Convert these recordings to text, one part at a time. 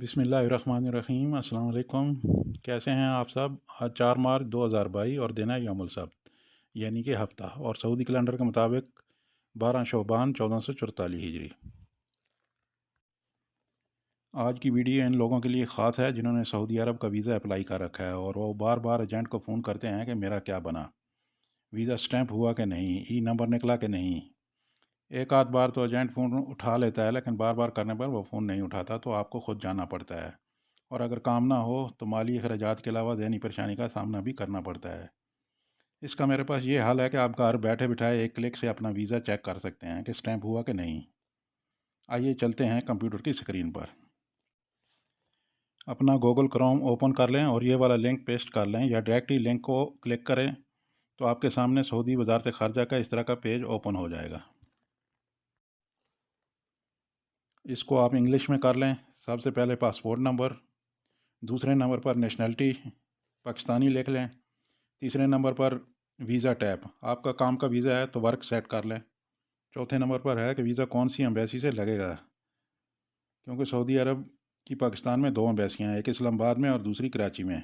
بسم اللہ الرحمن الرحیم۔ السلام علیکم، کیسے ہیں آپ سب؟ آج 4 مارچ 2022 اور دن ہے یوم السبت یعنی کہ ہفتہ، اور سعودی کیلنڈر کے مطابق 12 شعبان 1444 ہجری۔ آج کی ویڈیو ان لوگوں کے لیے خاص ہے جنہوں نے سعودی عرب کا ویزا اپلائی کر رکھا ہے اور وہ بار بار ایجنٹ کو فون کرتے ہیں کہ میرا کیا بنا، ویزا سٹیمپ ہوا کہ نہیں، ای نمبر نکلا کہ نہیں۔ ایک آدھ بار تو ایجنٹ فون اٹھا لیتا ہے، لیکن بار بار کرنے پر وہ فون نہیں اٹھاتا تو آپ کو خود جانا پڑتا ہے، اور اگر کام نہ ہو تو مالی اخراجات کے علاوہ ذہنی پریشانی کا سامنا بھی کرنا پڑتا ہے۔ اس کا میرے پاس یہ حل ہے کہ آپ گھر بیٹھے بٹھائے ایک کلک سے اپنا ویزا چیک کر سکتے ہیں کہ سٹیمپ ہوا کہ نہیں۔ آئیے چلتے ہیں کمپیوٹر کی اسکرین پر۔ اپنا گوگل کروم اوپن کر لیں اور یہ والا لنک پیسٹ کر لیں یا ڈائریکٹلی لنک کو کلک کریں تو آپ کے سامنے سعودی وزارت خارجہ کا اس طرح کا پیج اوپن ہو جائے گا۔ اس کو آپ انگلش میں کر لیں۔ سب سے پہلے پاسپورٹ نمبر، دوسرے نمبر پر نیشنلٹی پاکستانی لکھ لیں، تیسرے نمبر پر ویزا ٹیپ، آپ کا کام کا ویزا ہے تو ورک سیٹ کر لیں۔ چوتھے نمبر پر ہے کہ ویزا کون سی ایمبیسی سے لگے گا، کیونکہ سعودی عرب کی پاکستان میں 2 ایمبیسیاں ہیں، ایک اسلام آباد میں اور دوسری کراچی میں۔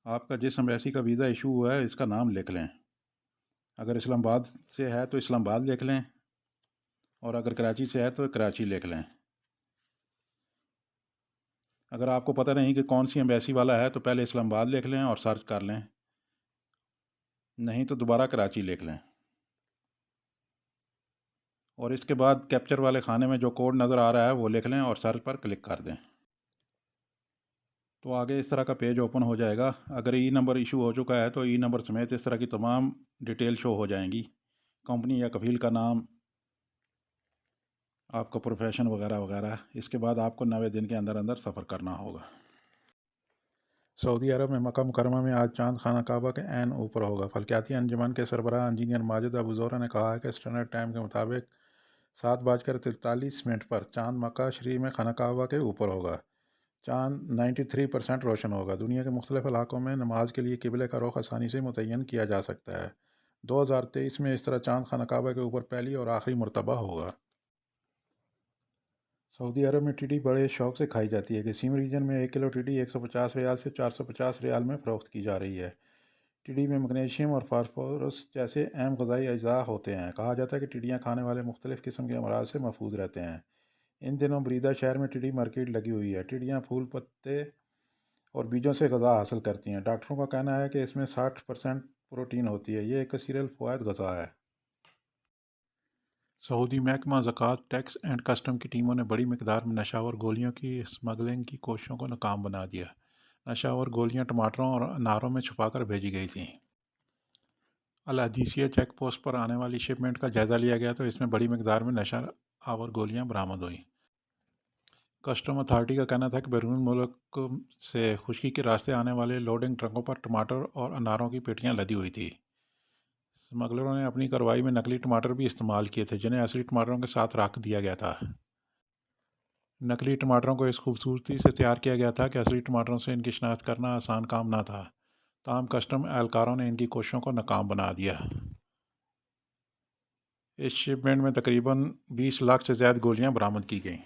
آپ کا جس ایمبیسی کا ویزا ایشو ہوا ہے اس کا نام لکھ لیں۔ اگر اسلام آباد سے ہے تو اسلام آباد لکھ لیں، اور اگر کراچی سے ہے تو کراچی لکھ لیں۔ اگر آپ کو پتہ نہیں کہ کون سی ایمبیسی والا ہے تو پہلے اسلام آباد لکھ لیں اور سرچ کر لیں، نہیں تو دوبارہ کراچی لکھ لیں، اور اس کے بعد کیپچر والے خانے میں جو کوڈ نظر آ رہا ہے وہ لکھ لیں اور سرچ پر کلک کر دیں تو آگے اس طرح کا پیج اوپن ہو جائے گا۔ اگر ای نمبر ایشو ہو چکا ہے تو ای نمبر سمیت اس طرح کی تمام ڈیٹیل شو ہو جائیں گی، کمپنی یا کفیل کا نام، آپ کا پروفیشن وغیرہ وغیرہ۔ اس کے بعد آپ کو 90 دن کے اندر اندر سفر کرنا ہوگا۔ سعودی عرب میں مکہ مکرمہ میں آج چاند خانہ کعبہ کے عین اوپر ہوگا۔ فلکیاتی انجمن کے سربراہ انجینئر ماجد ابو زہرہ نے کہا ہے کہ اسٹینڈرڈ ٹائم کے مطابق 7:43 پر چاند مکہ شریف میں خانہ کعبہ کے اوپر ہوگا۔ چاند 93% روشن ہوگا۔ دنیا کے مختلف علاقوں میں نماز کے لیے قبلے کا رخ آسانی سے متعین کیا جا سکتا ہے۔ 2023 میں اس طرح چاند خانہ کعبہ کے اوپر پہلی اور آخری مرتبہ ہوگا۔ سعودی عرب میں ٹڈی بڑے شوق سے کھائی جاتی ہے۔ قسیم ریجن میں 1 کلو ٹڈی 150 ریال سے 450 ریال میں فروخت کی جا رہی ہے۔ ٹڈی میں میگنیشیم اور فاسفورس جیسے اہم غذائی اجزاء ہوتے ہیں۔ کہا جاتا ہے کہ ٹڈیاں کھانے والے مختلف قسم کے امراض سے محفوظ رہتے ہیں۔ ان دنوں بریدہ شہر میں ٹڈی مارکیٹ لگی ہوئی ہے۔ ٹڈیاں پھول، پتے اور بیجوں سے غذا حاصل کرتی ہیں۔ ڈاکٹروں کا کہنا ہے کہ اس میں 60% پروٹین ہوتی ہے۔ یہ ایک کثیر الفوائد غذا ہے۔ سعودی محکمہ زکوٰۃ، ٹیکس اینڈ کسٹم کی ٹیموں نے بڑی مقدار میں نشہ آور گولیوں کی اسمگلنگ کی کوششوں کو ناکام بنا دیا۔ نشہ آور گولیاں ٹماٹروں اور اناروں میں چھپا کر بھیجی گئی تھیں۔ الحدیثیہ چیک پوسٹ پر آنے والی شپمنٹ کا جائزہ لیا گیا تو اس میں بڑی مقدار میں نشہ آور گولیاں برآمد ہوئیں۔ کسٹم اتھارٹی کا کہنا تھا کہ بیرون ملک سے خشکی کے راستے آنے والے لوڈنگ ٹرکوں پر ٹماٹر اور اناروں کی پیٹیاں لدی ہوئی تھیں۔ اسمگلروں نے اپنی کارروائی میں نقلی ٹماٹر بھی استعمال کیے تھے جنہیں اصلی ٹماٹروں کے ساتھ رکھ دیا گیا تھا۔ نقلی ٹماٹروں کو اس خوبصورتی سے تیار کیا گیا تھا کہ اصلی ٹماٹروں سے ان کی شناخت کرنا آسان کام نہ تھا، تاہم کسٹم اہلکاروں نے ان کی کوششوں کو ناکام بنا دیا۔ اس شپمنٹ میں تقریباً 20 لاکھ سے زائد گولیاں برآمد کی گئیں۔